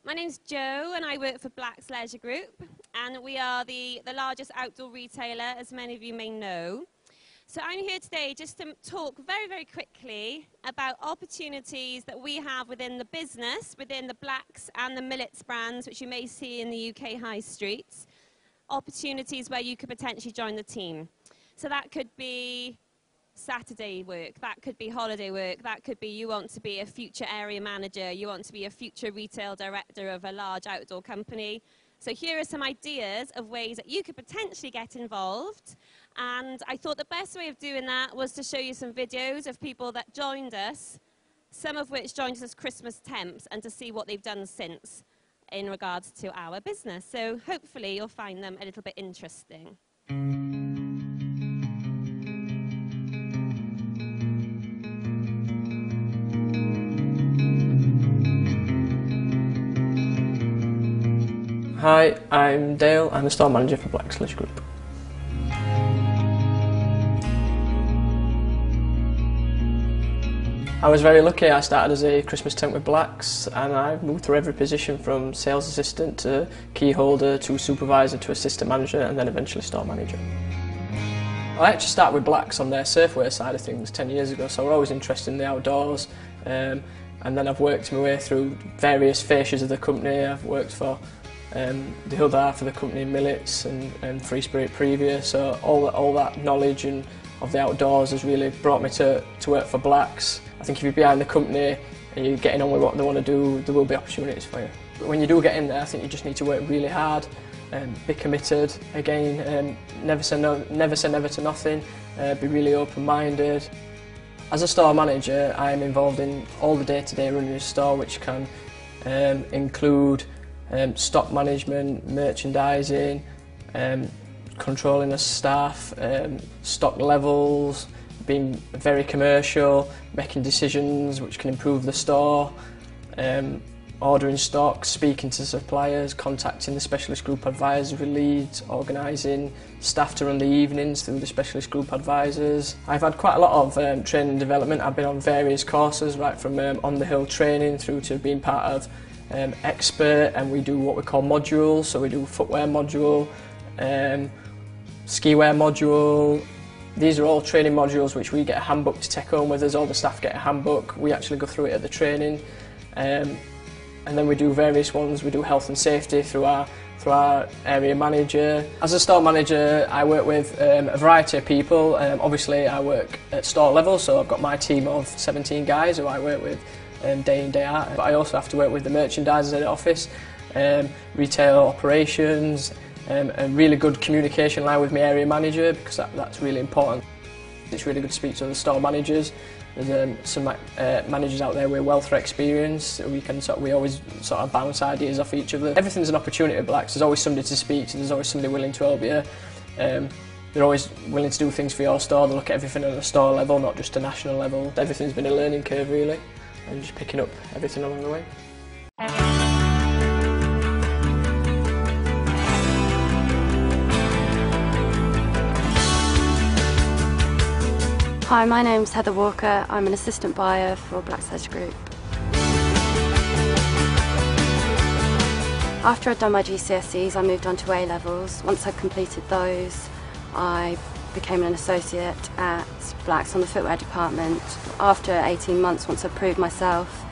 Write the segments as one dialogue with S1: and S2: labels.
S1: My name's Jo and I work for Black's Leisure Group, and we are the largest outdoor retailer, as many of you may know. So I'm here today just to talk very, very quickly about opportunities that we have within the business, within the Blacks and the Millets brands, which you may see in the UK high streets. Opportunities where you could potentially join the team. So that could be Saturday work, that could be holiday work, that could be you want to be a future area manager, you want to be a future retail director of a large outdoor company. So here are some ideas of ways that you could potentially get involved, and I thought the best way of doing that was to show you some videos of people that joined us, some of which joined us as Christmas temps, and to see what they've done since in regards to our business. So hopefully you'll find them a little bit interesting.
S2: Hi, I'm Dale. I'm the store manager for Black's Leisure Group. I was very lucky. I started as a Christmas temp with Blacks, and I moved through every position from sales assistant to key holder to supervisor to assistant manager and then eventually store manager. I actually started with Blacks on their surfwear side of things 10 years ago, so we're always interested in the outdoors. And then I've worked my way through various fascias of the company. I've worked for the other half of the company, Millets and Free Spirit previous, so all that knowledge and of the outdoors has really brought me to work for Blacks. I think if you're behind the company and you're getting on with what they want to do, there will be opportunities for you. But when you do get in there, I think you just need to work really hard, be committed, again, never say never to nothing, be really open-minded. As a store manager, I am involved in all the day-to-day running of the store, which can include stock management, merchandising, controlling the staff, stock levels, being very commercial, making decisions which can improve the store, ordering stock, speaking to suppliers, contacting the specialist group advisory leads, organising staff to run the evenings through the specialist group advisors. I've had quite a lot of training and development. I've been on various courses, right from on the hill training through to being part of expert, and we do what we call modules. So we do footwear module, ski wear module. These are all training modules which we get a handbook to take home with us. All the staff get a handbook. We actually go through it at the training, and then we do various ones. We do health and safety through our area manager. As a store manager, I work with a variety of people. Obviously, I work at store level, so I've got my team of 17 guys who I work with day in, day out. But I also have to work with the merchandisers at the office, retail operations, and really good communication line with my area manager, because that's really important. It's really good to speak to the store managers. There's some managers out there with wealth of experience. We always sort of bounce ideas off each other. Everything's an opportunity at Blacks. There's always somebody to speak to. There's always somebody willing to help you. They're always willing to do things for your store. They look at everything at a store level, not just a national level. Everything's been a learning curve really, and just picking up everything along the way.
S3: Hi, my name's Heather Walker. I'm an assistant buyer for Black's Leisure Group. After I'd done my GCSEs, I moved on to A-levels. Once I'd completed those, I became an associate at Black's on the footwear department. After 18 months, once I proved myself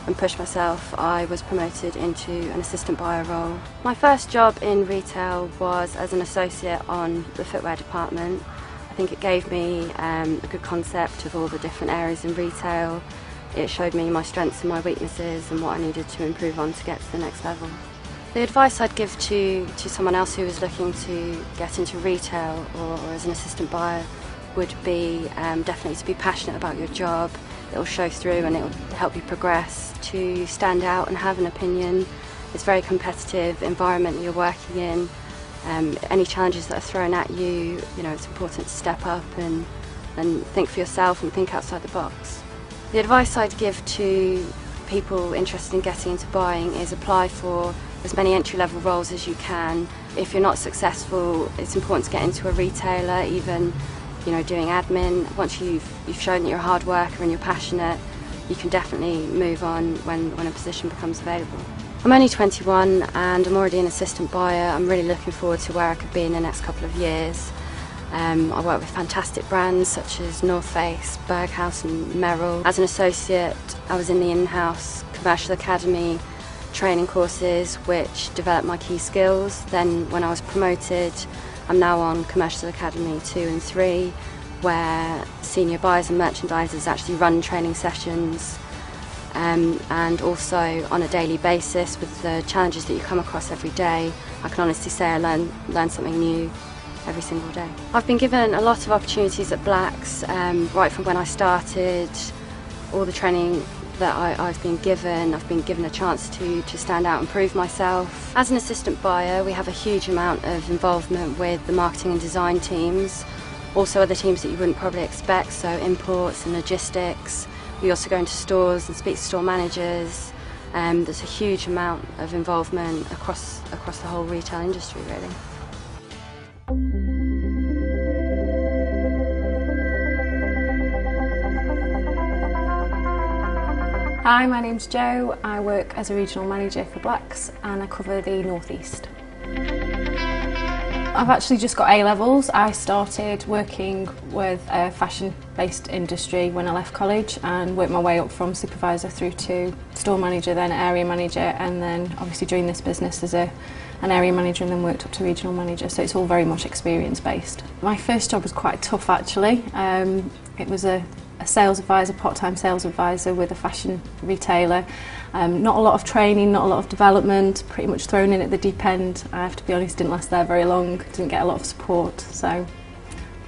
S3: and pushed myself, I was promoted into an assistant buyer role. My first job in retail was as an associate on the footwear department. I think it gave me a good concept of all the different areas in retail. It showed me my strengths and my weaknesses and what I needed to improve on to get to the next level. The advice I'd give to someone else who was looking to get into retail or as an assistant buyer would be definitely to be passionate about your job. It will show through and it will help you progress, to stand out and have an opinion. It's a very competitive environment that you're working in. Any challenges that are thrown at you, it's important to step up and think for yourself and think outside the box. The advice I'd give to people interested in getting into buying is apply for as many entry-level roles as you can. If you're not successful, it's important to get into a retailer, even doing admin. Once you've shown that you're a hard worker and you're passionate, you can definitely move on when a position becomes available. I'm only 21 and I'm already an assistant buyer. I'm really looking forward to where I could be in the next couple of years. I work with fantastic brands such as North Face, Berghaus and Merrill. As an associate, I was in the in-house commercial academy training courses which developed my key skills. Then when I was promoted, I'm now on Commercial Academy 2 and 3, where senior buyers and merchandisers actually run training sessions, and also on a daily basis with the challenges that you come across every day. I can honestly say I learn something new every single day. I've been given a lot of opportunities at Blacks, right from when I started. All the training that I've been given a chance to stand out and prove myself. As an assistant buyer, we have a huge amount of involvement with the marketing and design teams, also other teams that you wouldn't probably expect, so imports and logistics. We also go into stores and speak to store managers. There's a huge amount of involvement across the whole retail industry, really.
S4: Hi, my name's Jo. I work as a regional manager for Blacks and I cover the North East. I've actually just got A-levels. I started working with a fashion-based industry when I left college and worked my way up from supervisor through to store manager, then area manager, and then obviously joined this business as an area manager and then worked up to regional manager, so it's all very much experience-based. My first job was quite tough actually. It was a sales advisor, part-time sales advisor with a fashion retailer. Not a lot of training, not a lot of development, pretty much thrown in at the deep end. I have to be honest, didn't last there very long, didn't get a lot of support, so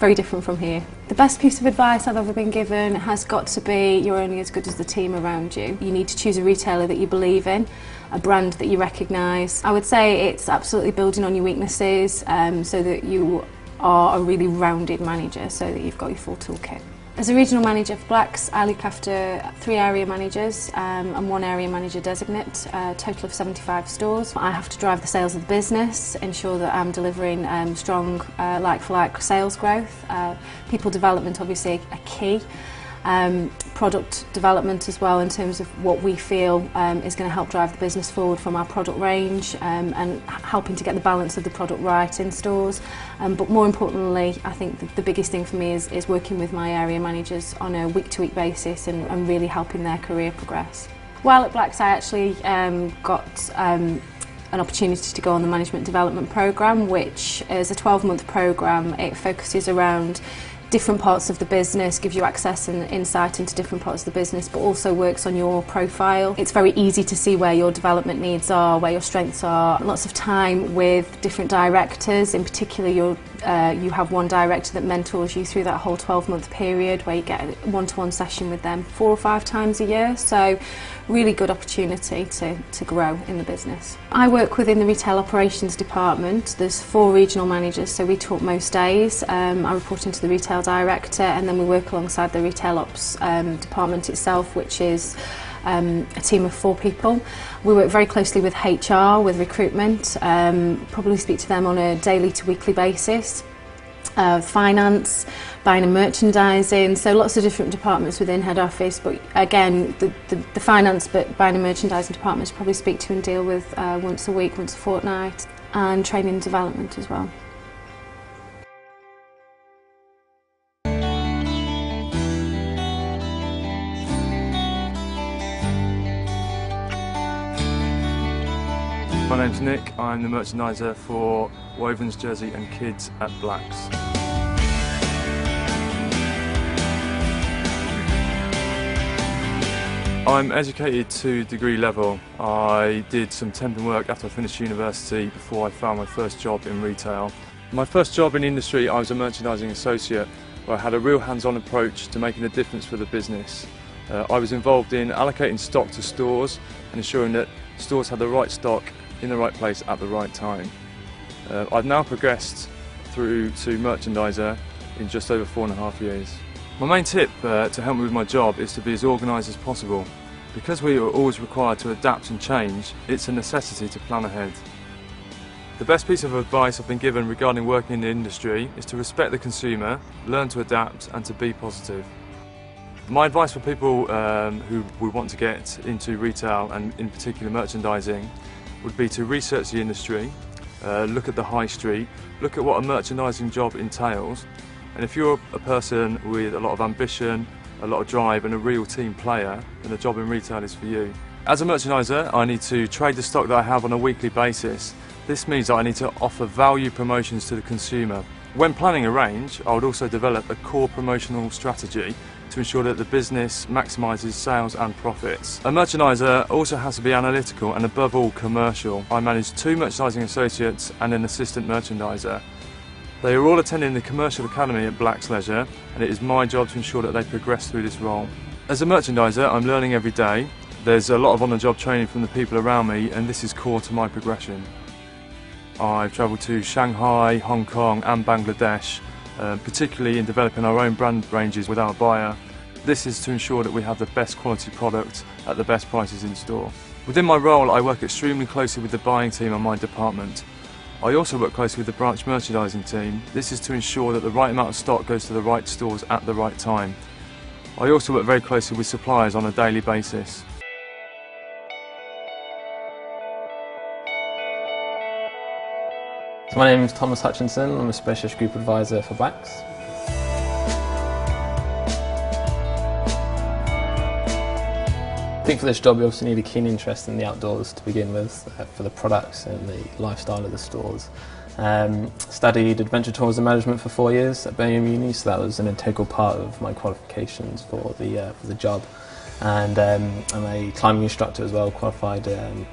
S4: very different from here. The best piece of advice I've ever been given has got to be you're only as good as the team around you. You need to choose a retailer that you believe in, a brand that you recognise. I would say it's absolutely building on your weaknesses so that you are a really rounded manager, so that you've got your full toolkit. As a regional manager for Blacks, I look after 3 area managers and 1 area manager designate, a total of 75 stores. I have to drive the sales of the business, ensure that I'm delivering strong like-for-like sales growth. People development obviously a key. Product development as well in terms of what we feel is going to help drive the business forward from our product range and helping to get the balance of the product right in stores. But more importantly, I think the biggest thing for me is working with my area managers on a week-to-week basis and really helping their career progress. While at Blacks, I actually got an opportunity to go on the management development programme, which is a 12-month programme. It focuses around different parts of the business, gives you access and insight into different parts of the business, but also works on your profile. It's very easy to see where your development needs are, where your strengths are. Lots of time with different directors. In particular, you have one director that mentors you through that whole 12-month period, where you get a one-to-one session with them 4 or 5 times a year. So really good opportunity to grow in the business. I work within the retail operations department. There's 4 regional managers, so we talk most days. I report into the retail director, and then we work alongside the retail ops department itself, which is a team of 4 people. We work very closely with HR, with recruitment, probably speak to them on a daily to weekly basis. Finance, buying and merchandising, so lots of different departments within head office, but again the finance but buying and merchandising departments probably speak to and deal with once a week, once a fortnight, and training and development as well.
S5: My name's Nick, I'm the merchandiser for Wovens, Jersey and Kids at Blacks. I'm educated to degree level. I did some temping work after I finished university before I found my first job in retail. My first job in industry, I was a merchandising associate where I had a real hands-on approach to making a difference for the business. I was involved in allocating stock to stores and ensuring that stores had the right stock in the right place at the right time. I've now progressed through to merchandiser in just over 4.5 years. My main tip to help me with my job is to be as organised as possible. Because we are always required to adapt and change, it's a necessity to plan ahead. The best piece of advice I've been given regarding working in the industry is to respect the consumer, learn to adapt and to be positive. My advice for people who would want to get into retail and in particular merchandising would be to research the industry, look at the high street, look at what a merchandising job entails, and if you're a person with a lot of ambition, a lot of drive and a real team player, then a job in retail is for you. As a merchandiser, I need to trade the stock that I have on a weekly basis. This means that I need to offer value promotions to the consumer. When planning a range, I would also develop a core promotional strategy to ensure that the business maximises sales and profits. A merchandiser also has to be analytical and above all commercial. I manage 2 merchandising associates and an assistant merchandiser. They are all attending the Commercial Academy at Black's Leisure, and it is my job to ensure that they progress through this role. As a merchandiser, I'm learning every day. There's a lot of on-the-job training from the people around me, and this is core to my progression. I've travelled to Shanghai, Hong Kong and Bangladesh, particularly in developing our own brand ranges with our buyer. This is to ensure that we have the best quality product at the best prices in store. Within my role, I work extremely closely with the buying team on my department. I also work closely with the branch merchandising team. This is to ensure that the right amount of stock goes to the right stores at the right time. I also work very closely with suppliers on a daily basis.
S2: So my name is Thomas Hutchinson, I'm a Specialist Group Advisor for Blacks. I think for this job you obviously need a keen interest in the outdoors to begin with, for the products and the lifestyle of the stores. Studied adventure tourism management for 4 years at Birmingham Uni, so that was an integral part of my qualifications for the job. And I'm a climbing instructor as well, qualified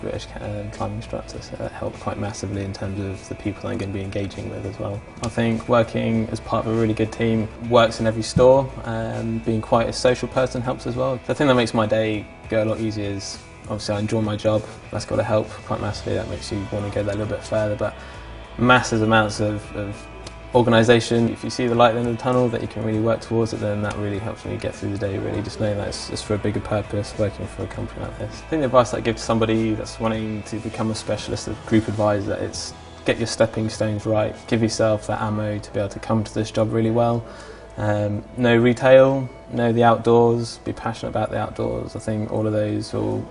S2: British climbing instructor, so that helped quite massively in terms of the people I'm going to be engaging with as well. I think working as part of a really good team works in every store, being quite a social person helps as well. The thing that makes my day go a lot easier is obviously I enjoy my job, that's got to help quite massively, that makes you want to go that little bit further, but massive amounts of organisation. If you see the light at the end of the tunnel that you can really work towards it, then that really helps me get through the day, really, just knowing that it's for a bigger purpose working for a company like this. I think the advice that I give to somebody that's wanting to become a specialist group advisor, it's get your stepping stones right, give yourself that ammo to be able to come to this job really well. Know retail, know the outdoors, be passionate about the outdoors. I think all of those will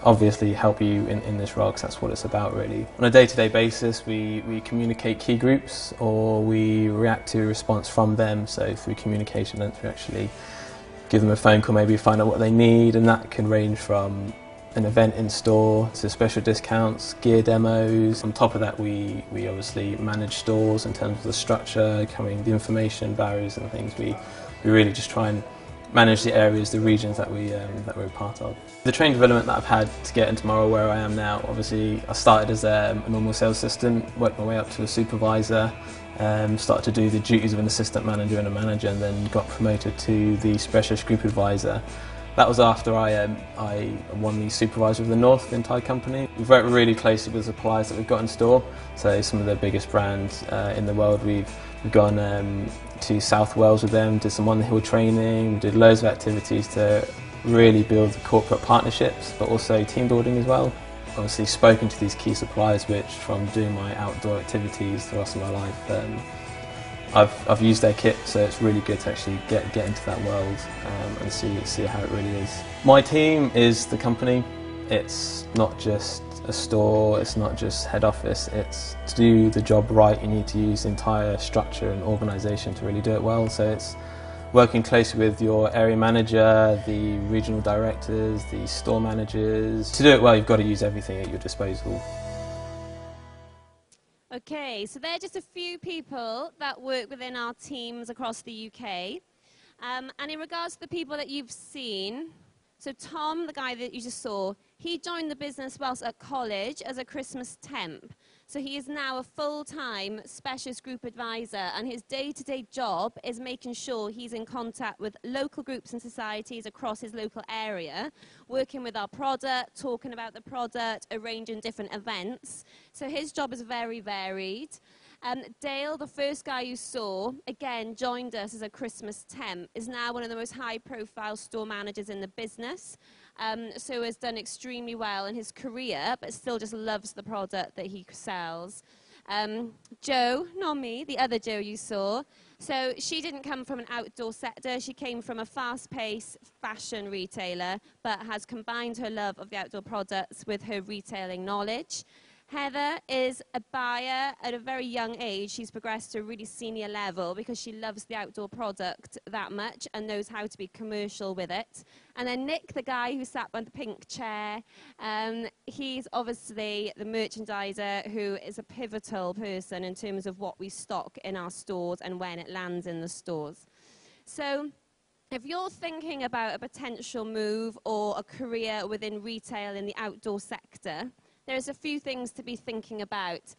S2: obviously help you in this role, because that's what it's about really. On a day-to-day basis we communicate key groups, or we react to a response from them, so through communication and through actually give them a phone call, maybe find out what they need, and that can range from an event in store to special discounts, gear demos. On top of that we obviously manage stores in terms of the structure, covering the information barriers and things. We really just try and manage the areas, the regions that we're part of. The training development that I've had to get into my role where I am now, obviously I started as a normal sales assistant, worked my way up to a supervisor, started to do the duties of an assistant manager and a manager, and then got promoted to the specialist group advisor. That was after I won the Supervisor of the North for the entire company. We've worked really closely with the suppliers that we've got in store, so some of the biggest brands in the world. We've gone to South Wales with them, did some on-the-hill training, did loads of activities to really build corporate partnerships, but also team building as well. Obviously spoken to these key suppliers, which from doing my outdoor activities the rest of my life, I've used their kit, so it's really good to actually get into that world and see how it really is. My team is the company. It's not just a store, it's not just head office, it's to do the job right you need to use the entire structure and organisation to really do it well. So it's working closely with your area manager, the regional directors, the store managers. To do it well you've got to use everything at your disposal.
S1: Okay, so they're just a few people that work within our teams across the UK. And in regards to the people that you've seen, so Tom, the guy that you just saw, he joined the business whilst at college as a Christmas temp. So he is now a full-time specialist group advisor, and his day-to-day job is making sure he's in contact with local groups and societies across his local area, working with our product, talking about the product, arranging different events. So his job is very varied. Dale, the first guy you saw, again joined us as a Christmas temp, is now one of the most high-profile store managers in the business. So has done extremely well in his career, but still just loves the product that he sells. Jo, not me, the other Jo you saw. So she didn't come from an outdoor sector. She came from a fast-paced fashion retailer, but has combined her love of the outdoor products with her retailing knowledge. Heather is a buyer at a very young age. She's progressed to a really senior level because she loves the outdoor product that much and knows how to be commercial with it. And then Nick, the guy who sat on the pink chair, he's obviously the merchandiser who is a pivotal person in terms of what we stock in our stores and when it lands in the stores. So if you're thinking about a potential move or a career within retail in the outdoor sector, there's a few things to be thinking about.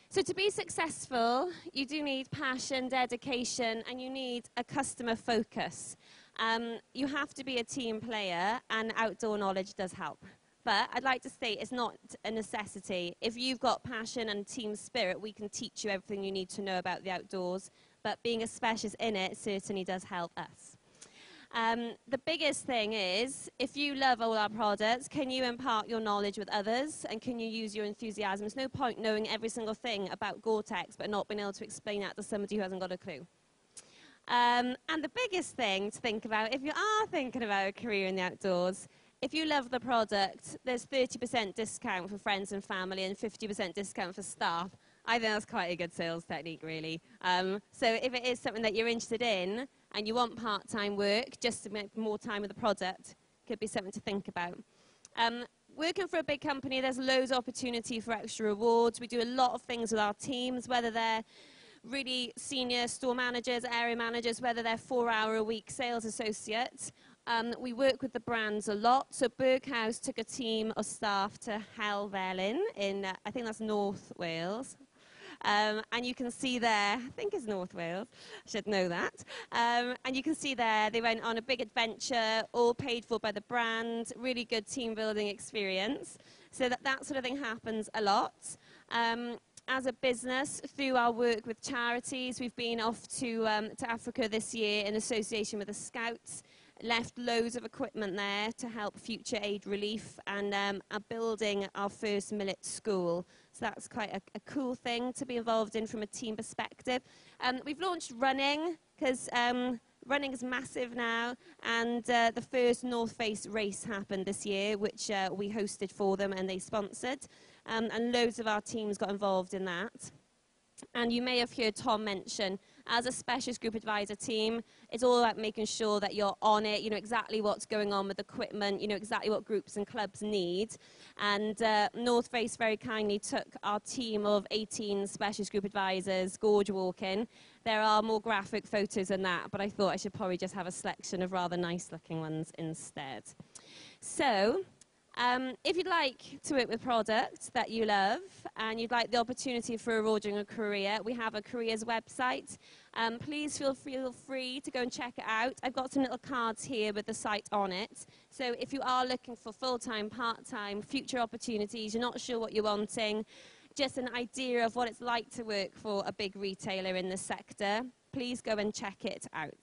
S1: So to be successful, you do need passion, dedication, and you need a customer focus. You have to be a team player, and outdoor knowledge does help. But I'd like to state it's not a necessity. If you've got passion and team spirit, we can teach you everything you need to know about the outdoors. But being a specialist in it certainly does help us. The biggest thing is, if you love all our products, can you impart your knowledge with others, and can you use your enthusiasm? There's no point knowing every single thing about Gore-Tex but not being able to explain that to somebody who hasn't got a clue. And the biggest thing to think about, if you are thinking about a career in the outdoors, if you love the product, there's 30% discount for friends and family and 50% discount for staff. I think that's quite a good sales technique, really. So if it is something that you're interested in and you want part-time work just to make more time with the product, could be something to think about. Working for a big company, there's loads of opportunity for extra rewards. We do a lot of things with our teams, whether they're really senior store managers, area managers, whether they're 4-hour-a-week sales associates. We work with the brands a lot. So Berghaus took a team of staff to Helvellyn in, I think that's North Wales. And you can see there, I think it's North Wales, I should know that. And you can see there, they went on a big adventure, all paid for by the brand, really good team building experience. So that sort of thing happens a lot. As a business, through our work with charities, we've been off to Africa this year in association with the Scouts, left loads of equipment there to help future aid relief, and are building our first millet school. So that's quite a cool thing to be involved in from a team perspective. We've launched running, because running is massive now, and the first North Face race happened this year, which we hosted for them and they sponsored, and loads of our teams got involved in that. And you may have heard Tom mention, as a specialist group advisor team, it's all about making sure that you're on it, you know exactly what's going on with equipment, you know exactly what groups and clubs need. And North Face very kindly took our team of 18 specialist group advisors gorge walking. There are more graphic photos than that, but I thought I should probably just have a selection of rather nice looking ones instead. So, if you'd like to work with products that you love and you'd like the opportunity for a career, we have a careers website. Please feel free to go and check it out. I've got some little cards here with the site on it. So if you are looking for full-time, part-time, future opportunities, you're not sure what you're wanting, just an idea of what it's like to work for a big retailer in this sector, please go and check it out.